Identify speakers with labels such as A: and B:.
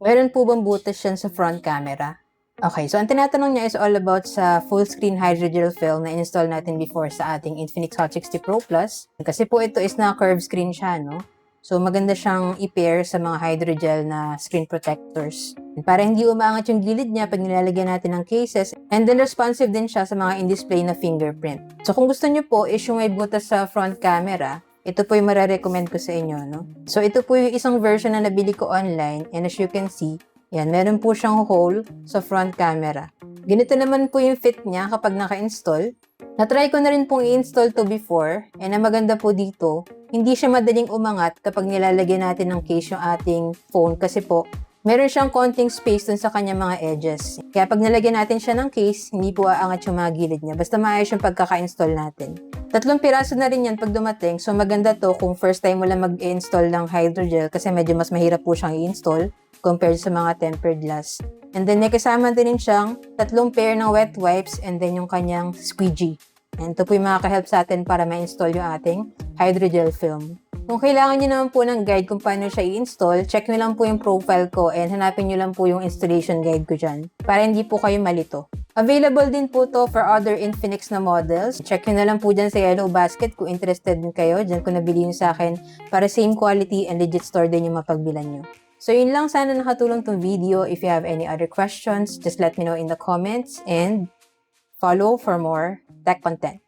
A: Meron po bang butas yan sa front camera? Okay, so ang tinatanong niya is all about sa full screen hydrogel film na install natin before sa ating Infinix Hot 60 Pro Plus. Kasi po ito is na curved screen siya, no? So maganda siyang i-pair sa mga hydrogel na screen protectors. Para hindi umaangat yung gilid niya pag nilalagyan natin ng cases. And then responsive din siya sa mga in-display na fingerprint. So kung gusto niyo po is yung may butas sa front camera, ito po yung marirecommend ko sa inyo, no? So ito po yung isang version na nabili ko online, and as you can see, yan, meron po siyang hole sa front camera. Ganito naman po yung fit niya kapag naka-install. Na-try ko na rin pong i-install to before, and ang maganda po dito, hindi siya madaling umangat kapag nilalagyan natin ng case yung ating phone kasi po, meron siyang konting space dun sa kanyang mga edges. Kaya pag nilagyan natin siya ng case, hindi po aangat yung mga gilid niya. Basta maayos yung pagkaka-install natin. 3 piraso na rin yan pag dumating. So maganda to kung first time mo lang mag-install ng hydrogel kasi medyo mas mahirap po siyang i-install compared sa mga tempered glass. And then may kasama din siyang 3 pair ng wet wipes and then yung kanyang squeegee. And ito po yung makaka-help sa atin para ma-install yung ating hydrogel film. Kung kailangan nyo naman po ng guide kung paano siya i-install, check nyo lang po yung profile ko and hanapin nyo lang po yung installation guide ko dyan para hindi po kayo malito. Available din po to for other Infinix na models. Check nyo na lang po dyan sa Yellow Basket kung interested din kayo. Dyan ko nabili yung sa akin para same quality and legit store din yung mapagbilan nyo. So yun lang, sana nakatulong tong video. If you have any other questions, just let me know in the comments and follow for more tech content.